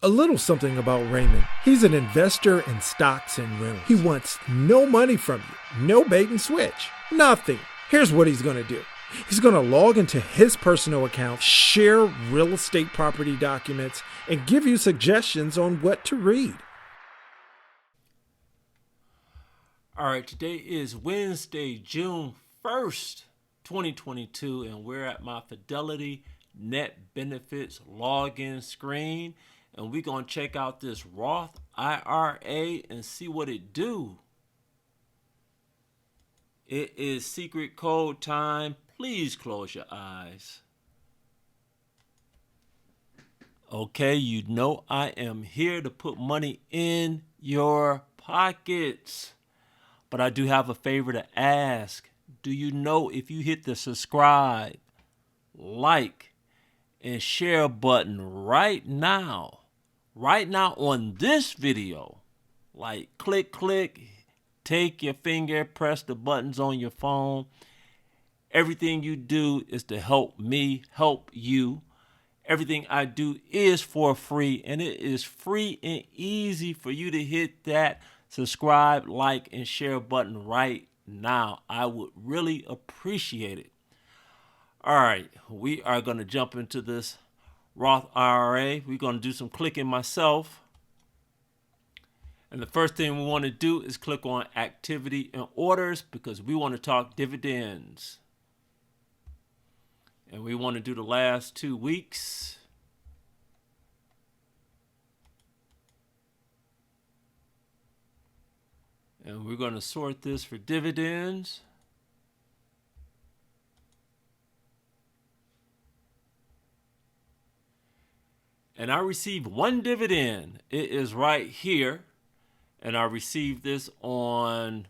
A little something about Raymond. He's an investor in stocks and rentals. He wants no money from you, no bait and switch, nothing. Here's what he's going to do. He's going to log into his personal account, share real estate property documents, and give you suggestions on what to read. All right, today is Wednesday, June 1st, 2022, and we're at my Fidelity Net Benefits login screen. And we're going to check out this Roth IRA and see what it do. It is secret code time. Please close your eyes. Okay, you know I am here to put money in your pockets. But I do have a favor to ask. Do you know if you hit the subscribe, like, and share button right now on this video, like click, take your finger, press the buttons on your phone. Everything you do is to help me, help you. Everything I do is for free, and it is free and easy for you to hit that subscribe, like, and share button right now. I would really appreciate it. All right, we are going to jump into this Roth IRA. We're going to do some clicking myself. And the first thing we want to do is click on activity and orders because we want to talk dividends. And we want to do the last 2 weeks. And we're going to sort this for dividends. And I received one dividend. It is right here. And I received this I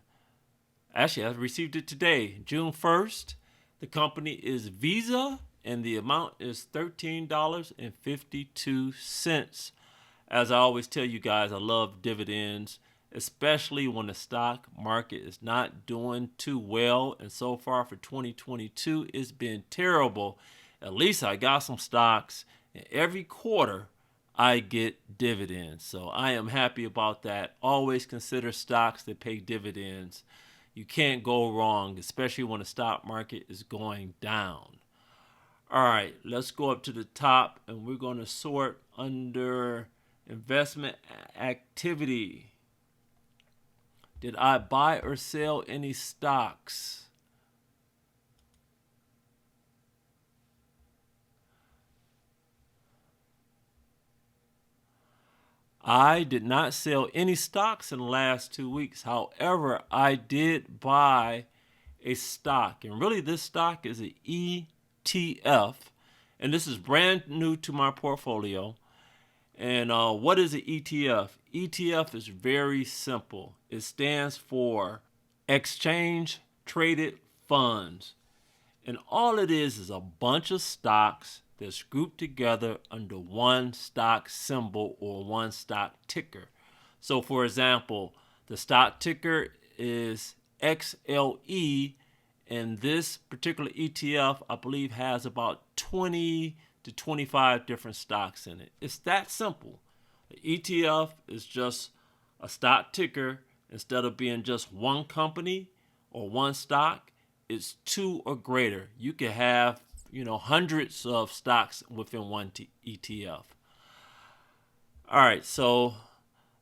received it today, June 1st. The company is Visa, and the amount is $13.52. As I always tell you guys, I love dividends, especially when the stock market is not doing too well. And so far for 2022, it's been terrible. At least I got some stocks, and every quarter I get dividends. So I am happy about that. Always consider stocks that pay dividends. You can't go wrong, especially when the stock market is going down. All right, let's go up to the top, and we're going to sort under investment activity. Did I buy or sell any stocks? I did not sell any stocks in the last 2 weeks. However, I did buy a stock. And really, this stock is an ETF. And this is brand new to my portfolio. And what is an ETF? ETF is very simple. It stands for Exchange Traded Funds. And all it is a bunch of stocks that's grouped together under one stock symbol or one stock ticker. So, for example, the stock ticker is XLE, and this particular ETF, I believe, has about 20 to 25 different stocks in it. It's that simple. The ETF is just a stock ticker. Instead of being just one company or one stock, it's two or greater. You can have hundreds of stocks within one ETF. All right, so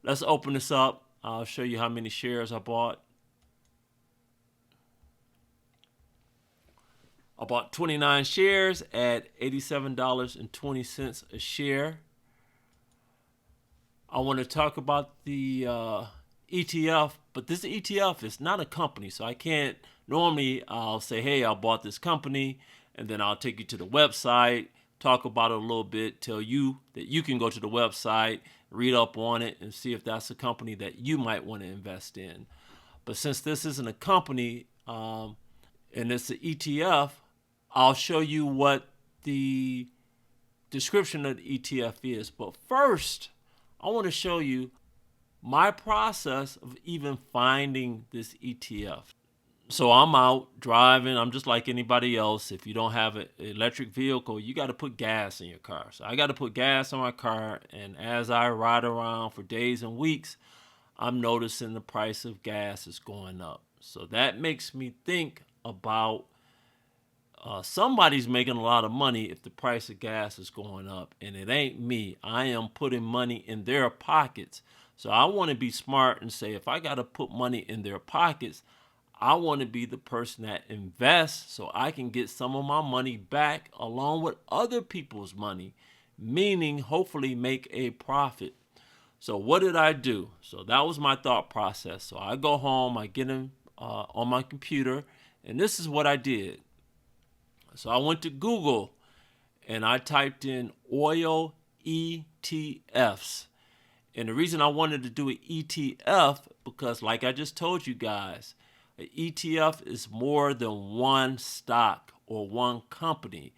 let's open this up. I'll show you how many shares I bought. I bought 29 shares at $87.20 a share. I want to talk about the ETF, but this ETF is not a company, so I can't normally I'll say, hey, I bought this company, and then I'll take you to the website, talk about it a little bit, tell you that you can go to the website, read up on it, and see if that's a company that you might want to invest in. But since this isn't a company and it's an ETF, I'll show you what the description of the ETF is. But first, I want to show you my process of even finding this ETF. So I'm out driving. I'm just like anybody else. If you don't have an electric vehicle, you got to put gas in your car. So I got to put gas in my car. And as I ride around for days and weeks, I'm noticing the price of gas is going up. So that makes me think about somebody's making a lot of money if the price of gas is going up, and it ain't me. I am putting money in their pockets. So I want to be smart and say, if I got to put money in their pockets, I want to be the person that invests so I can get some of my money back along with other people's money, meaning hopefully make a profit. So what did I do? So that was my thought process. So I go home, I get in on my computer, and this is what I did. So I went to Google and I typed in oil ETFs. And the reason I wanted to do an ETF, because like I just told you guys, an ETF is more than one stock or one company.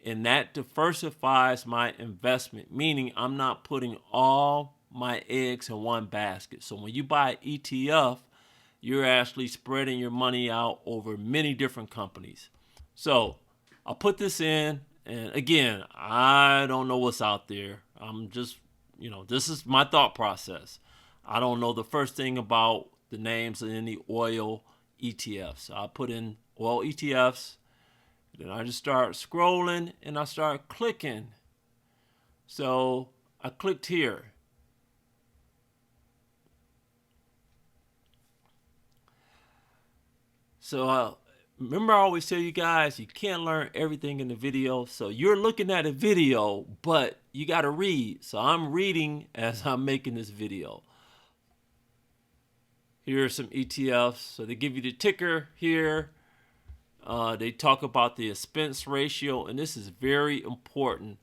And that diversifies my investment, meaning I'm not putting all my eggs in one basket. So when you buy an ETF, you're actually spreading your money out over many different companies. So I'll put this in, and again, I don't know what's out there. I'm just, this is my thought process. I don't know the first thing about the names of any oil ETFs. So I put in oil ETFs, then I just start scrolling and I start clicking. So I clicked here. So remember, I always tell you guys, you can't learn everything in the video. So you're looking at a video, but you got to read. So I'm reading as I'm making this video. Here are some ETFs. So they give you the ticker here. They talk about the expense ratio, and this is very important.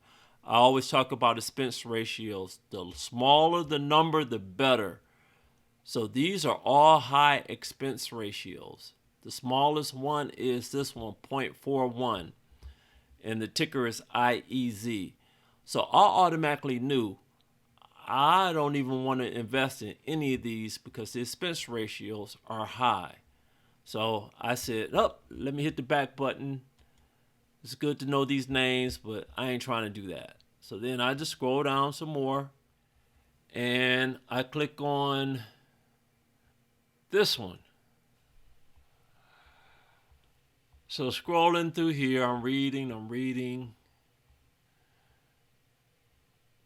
I always talk about expense ratios. The smaller the number, the better. So these are all high expense ratios. The smallest one is this one, 0.41, and the ticker is IEZ. So I automatically knew I don't even want to invest in any of these because the expense ratios are high. So I said, let me hit the back button. It's good to know these names, but I ain't trying to do that. So then I just scroll down some more, and I click on this one. So scrolling through here, I'm reading,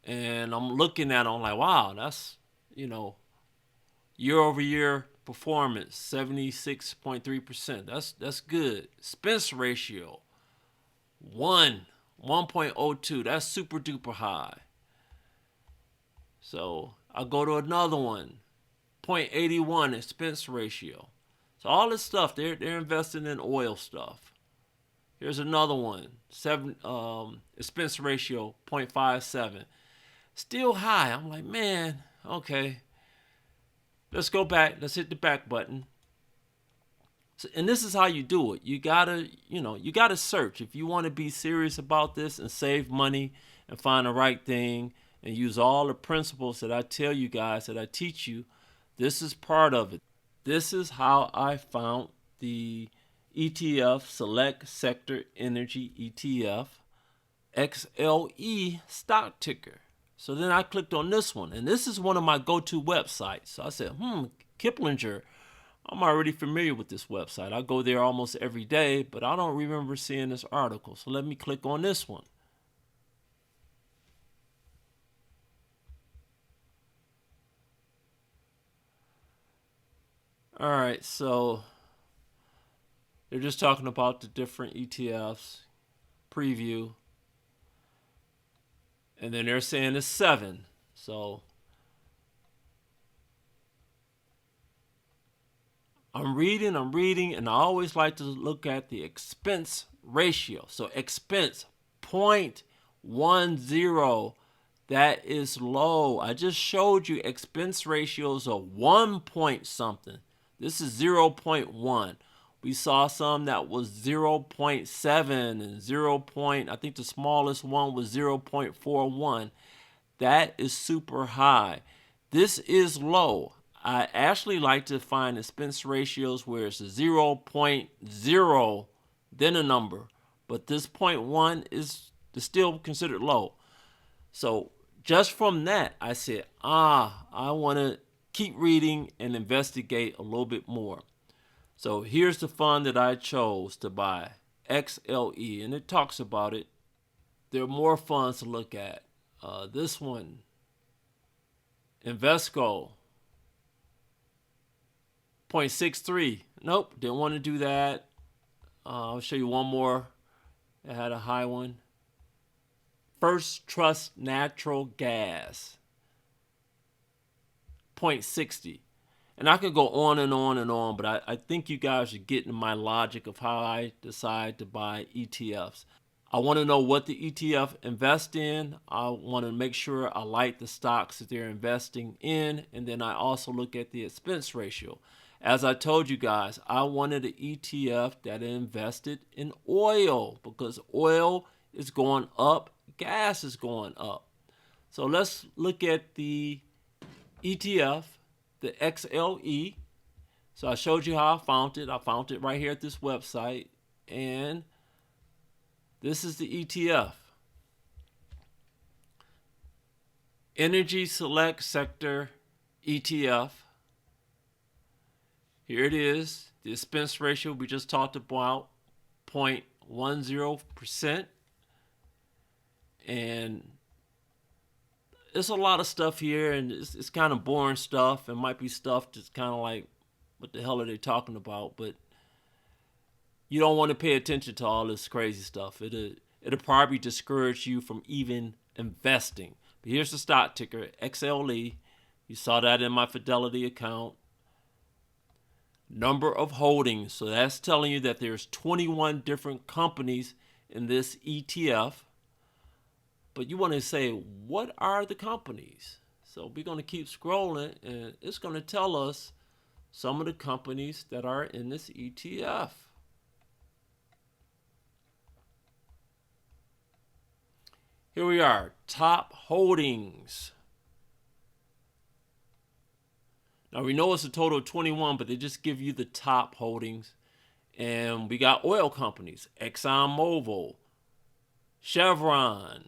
and I'm looking at it, I'm like, wow, that's, year over year performance, 76.3%. That's good. Expense ratio, 1.02. That's super duper high. So I'll go to another one, 0.81 expense ratio. So all this stuff, they're investing in oil stuff. Here's another one, expense ratio 0.57. Still high. I'm like, man, okay. Let's go back. Let's hit the back button. So, and this is how you do it. You gotta search. If you want to be serious about this and save money and find the right thing and use all the principles that I tell you guys, that I teach you, this is part of it. This is how I found the ETF Select Sector Energy ETF XLE stock ticker. So then I clicked on this one, and this is one of my go-to websites. So I said, Kiplinger, I'm already familiar with this website. I go there almost every day, but I don't remember seeing this article. So let me click on this one. All right, so they're just talking about the different ETFs, preview, and then they're saying it's 7. So I'm reading, and I always like to look at the expense ratio. So expense 0.10, that is low. I just showed you expense ratios of 1 point something. This is 0.1. We saw some that was 0.7 and 0. I think the smallest one was 0.41. That is super high. This is low. I actually like to find expense ratios where it's a 0.0, then a number. But this 0.1 is still considered low. So just from that, I said, I want to keep reading and investigate a little bit more. So here's the fund that I chose to buy, XLE, and it talks about it. There are more funds to look at. This one, Invesco, 0.63. Nope, didn't want to do that. I'll show you one more that had a high one. First Trust Natural Gas, 0.60. And I could go on and on and on, but I think you guys are getting my logic of how I decide to buy ETFs. I want to know what the ETF invests in. I want to make sure I like the stocks that they're investing in. And then I also look at the expense ratio. As I told you guys, I wanted an ETF that invested in oil because oil is going up, gas is going up. So let's look at the ETF, the XLE. So I showed you how I found it. I found it right here at this website. And this is the ETF. Energy Select Sector ETF. Here it is. The expense ratio we just talked about, 0.10%. And there's a lot of stuff here, and it's kind of boring stuff. It might be stuff that's kind of like, what the hell are they talking about? But you don't want to pay attention to all this crazy stuff. It'll probably discourage you from even investing. But here's the stock ticker, XLE. You saw that in my Fidelity account. Number of holdings. So that's telling you that there's 21 different companies in this ETF. But you want to say, what are the companies? So we're going to keep scrolling, and it's going to tell us some of the companies that are in this ETF. Here we are, top holdings. Now we know it's a total of 21, but they just give you the top holdings. And we got oil companies, ExxonMobil, Chevron,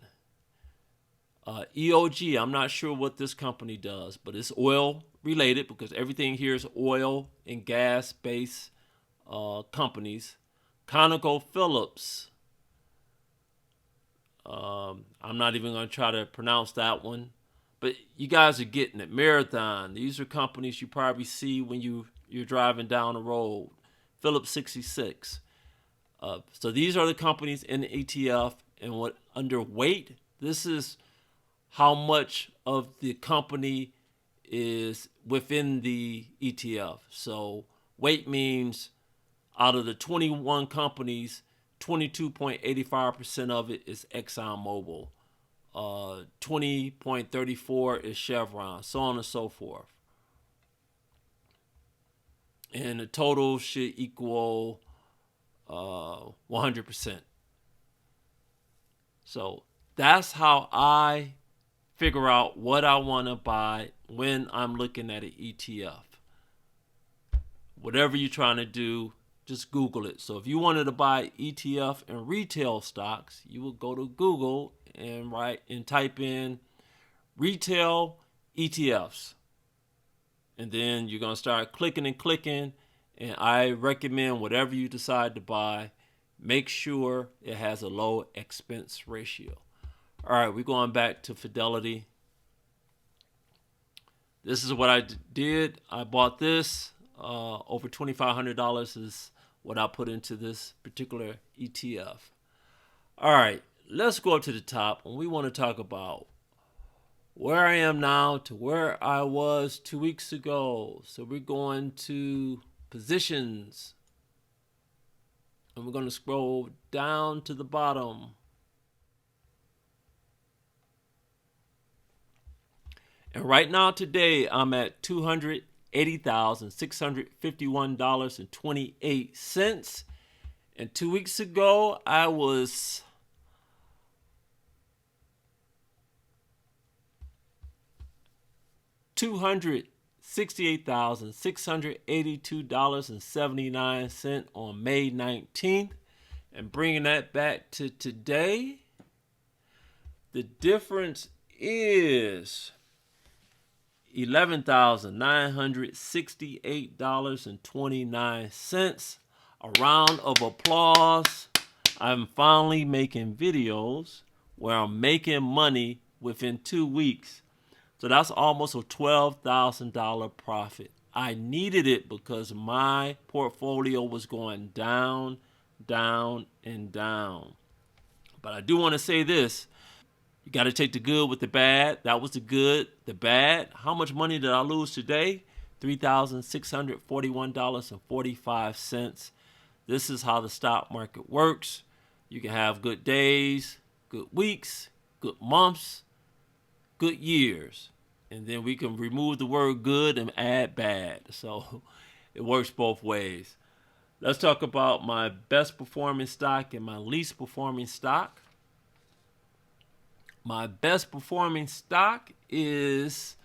EOG. I'm not sure what this company does, but it's oil related because everything here is oil and gas based companies. ConocoPhillips. I'm not even going to try to pronounce that one, but you guys are getting it. Marathon. These are companies you probably see when you're driving down the road. Phillips 66. So these are the companies in the ETF, and what under weight, this is how much of the company is within the ETF. So weight means out of the 21 companies, 22.85% of it is ExxonMobil. 20.34 is Chevron, so on and so forth. And the total should equal 100%. So that's how I figure out what I want to buy when I'm looking at an ETF. Whatever you're trying to do, just Google it. So if you wanted to buy ETF and retail stocks, you would go to Google and type in retail ETFs. And then you're going to start clicking and clicking. And I recommend whatever you decide to buy, make sure it has a low expense ratio. All right, we're going back to Fidelity. This is what I did. I bought this. Over $2,500 is what I put into this particular ETF. All right, let's go up to the top, and we want to talk about where I am now to where I was 2 weeks ago. So we're going to positions, and we're going to scroll down to the bottom. And right now today, I'm at $280,651.28. And 2 weeks ago, I was $260,000 $68,682.79 on May 19th. And bringing that back to today, the difference is $11,968.29. A round of applause. I'm finally making videos where I'm making money within 2 weeks. So that's almost a $12,000 profit. I needed it because my portfolio was going down, down, and down. But I do want to say this. You got to take the good with the bad. That was the good. The bad, how much money did I lose today? $3,641.45. This is how the stock market works. You can have good days, good weeks, good months, good years. And then we can remove the word good and add bad. So it works both ways. Let's talk about my best performing stock and my least performing stock. My best performing stock is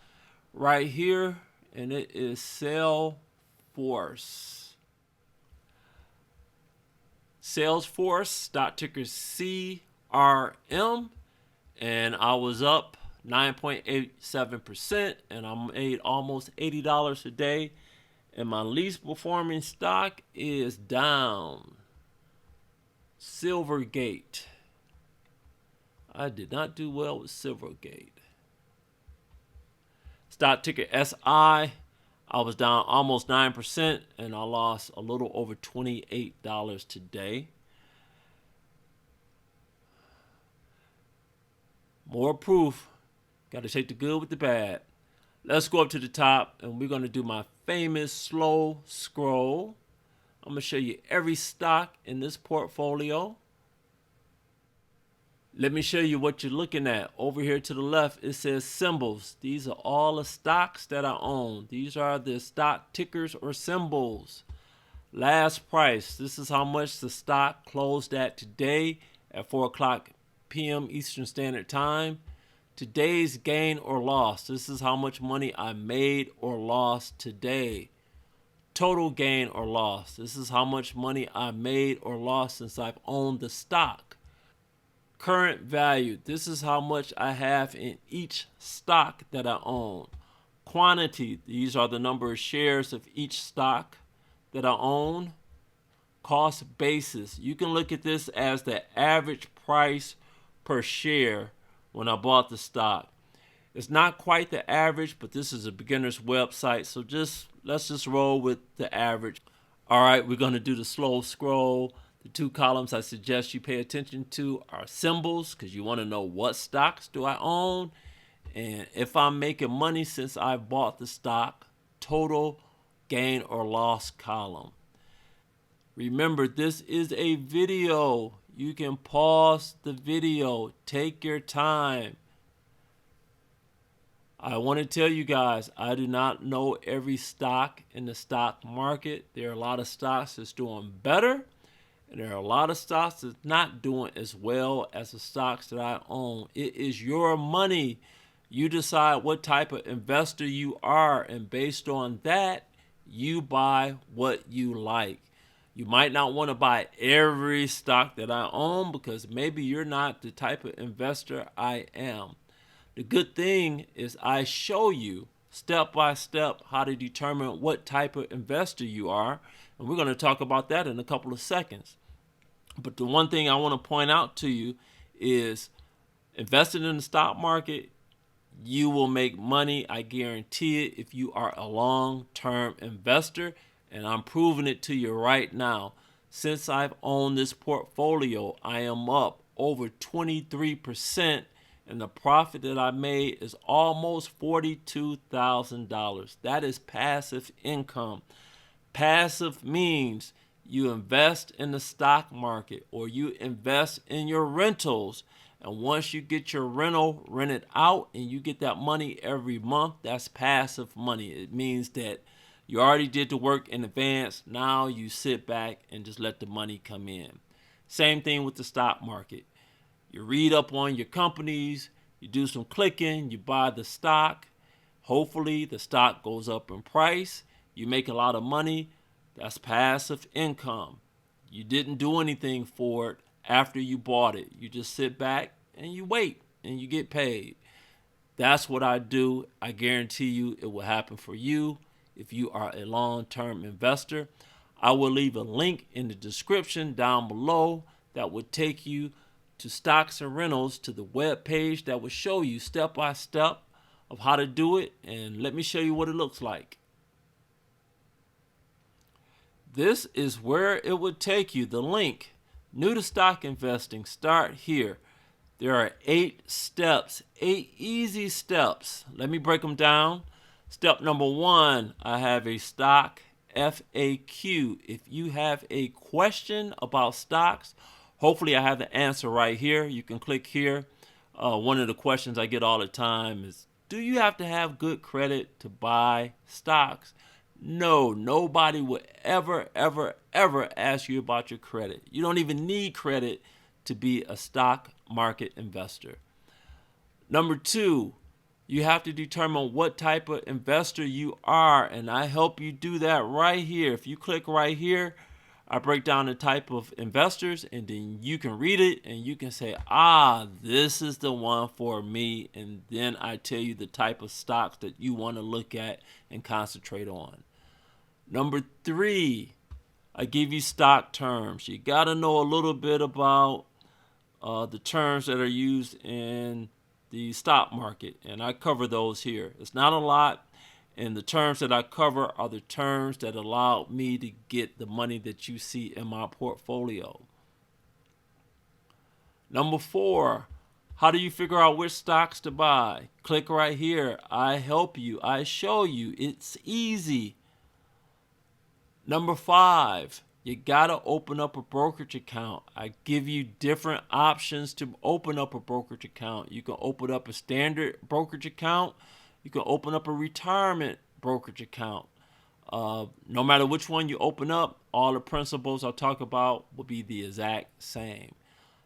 right here, and it is Salesforce. Salesforce, stock ticker CRM, and I was up 9.87%, and I made almost $80 a day. And my least performing stock is down. Silvergate. I did not do well with Silvergate. Stock ticker SI. I was down almost 9%, and I lost a little over $28 today. More proof. Got to take the good with the bad. Let's go up to the top, and we're going to do my famous slow scroll. I'm going to show you every stock in this portfolio. Let me show you what you're looking at. Over here to the left, it says symbols. These are all the stocks that I own. These are the stock tickers or symbols. Last price. This is how much the stock closed at today at 4 o'clock p.m. Eastern Standard Time. Today's gain or loss. This is how much money I made or lost today. Total gain or loss. This is how much money I made or lost since I've owned the stock. Current value. This is how much I have in each stock that I own. Quantity. These are the number of shares of each stock that I own. Cost basis. You can look at this as the average price per share when I bought the stock. It's not quite the average, but this is a beginner's website, so let's just roll with the average. All right, we're going to do the slow scroll. The two columns I suggest you pay attention to are symbols, because you want to know what stocks do I own, and if I'm making money since I bought the stock. Total gain or loss column. Remember, this is a video. You can pause the video. Take your time. I want to tell you guys, I do not know every stock in the stock market. There are a lot of stocks that's doing better, and there are a lot of stocks that's not doing as well as the stocks that I own. It is your money. You decide what type of investor you are, and based on that, you buy what you like. You might not want to buy every stock that I own because maybe you're not the type of investor I am. The good thing is I show you step by step how to determine what type of investor you are, and we're going to talk about that in a couple of seconds. But the one thing I want to point out to you is investing in the stock market, you will make money. I guarantee it if you are a long-term investor. And I'm proving it to you right now. Since I've owned this portfolio, I am up over 23%. And the profit that I made is almost $42,000. That is passive income. Passive means you invest in the stock market or you invest in your rentals. And once you get your rental rented out and you get that money every month, that's passive money. It means that you already did the work in advance. Now you sit back and just let the money come in. Same thing with the stock market. You read up on your companies, you do some clicking, you buy the stock, Hopefully the stock goes up in price. You make a lot of money. That's passive income. You didn't do anything for it after you bought it. You just sit back and you wait and you get paid. That's what I do. I guarantee you it will happen for you if you are a long-term investor. I will leave a link in the description down below that will take you to Stocks and Rentals, to the web page that will show you step by step of how to do it. And let me show you what it looks like. This is where it would take you. The link, new to stock investing, start here. There are 8 steps, 8 easy steps. Let me break them down. Step number 1, I have a stock FAQ. If you have a question about stocks, hopefully I have the answer right here. You can click here. One of the questions I get all the time is, do you have to have good credit to buy stocks? No, nobody would ever ask you about your credit. You don't even need credit to be a stock market investor. Number 2, you have to determine what type of investor you are, and I help you do that right here. If you click right here, I break down the type of investors, and then you can read it and you can say, this is the one for me, and then I tell you the type of stocks that you want to look at and concentrate on. Number 3, I give you stock terms. You got to know a little bit about the terms that are used in the stock market, and I cover those here. It's not a lot, and the terms that I cover are the terms that allow me to get the money that you see in my portfolio. Number 4, how do you figure out which stocks to buy? Click right here. I help you. I show you. It's easy. Number 5, you gotta open up a brokerage account. I give you different options to open up a brokerage account. You can open up a standard brokerage account. You can open up a retirement brokerage account. No matter which one you open up, all the principles I'll talk about will be the exact same.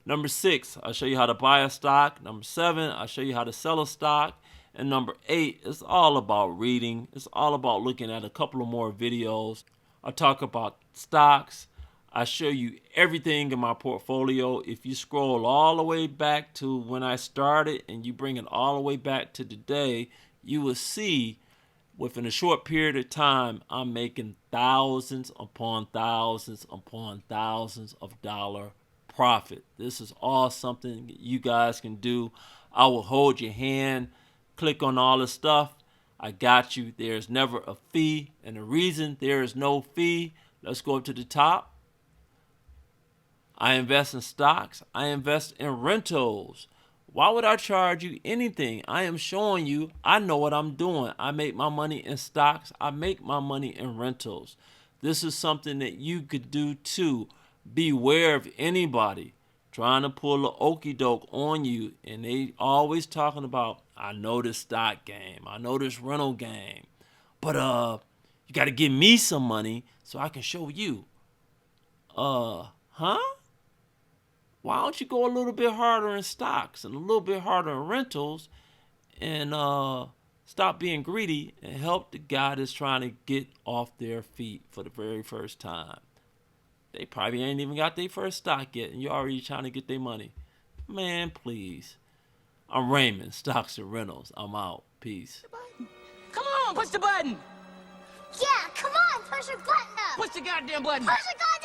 Number 6, I'll show you how to buy a stock. Number 7, I'll show you how to sell a stock. And number 8, it's all about reading. It's all about looking at a couple of more videos. I talk about stocks. I show you everything in my portfolio. If you scroll all the way back to when I started and you bring it all the way back to today, you will see within a short period of time, I'm making thousands upon thousands upon thousands of dollar profit. This is all something you guys can do. I will hold your hand, click on all the stuff. I got you. There's never a fee. And the reason there is no fee, let's go up to the top. I invest in stocks. I invest in rentals. Why would I charge you anything? I am showing you I know what I'm doing. I make my money in stocks. I make my money in rentals. This is something that you could do too. Beware of anybody trying to pull a okie doke on you, and they always talking about, I know this stock game, I know this rental game, but you got to give me some money so I can show you. Why don't you go a little bit harder in stocks and a little bit harder in rentals, and stop being greedy and help the guy that's trying to get off their feet for the very first time? They probably ain't even got their first stock yet, and you're already trying to get their money. Man, please. I'm Raymond, Stocks and Rentals. I'm out. Peace. Come on, push the button. Yeah, come on, push your button up. Push the goddamn button. Push the goddamn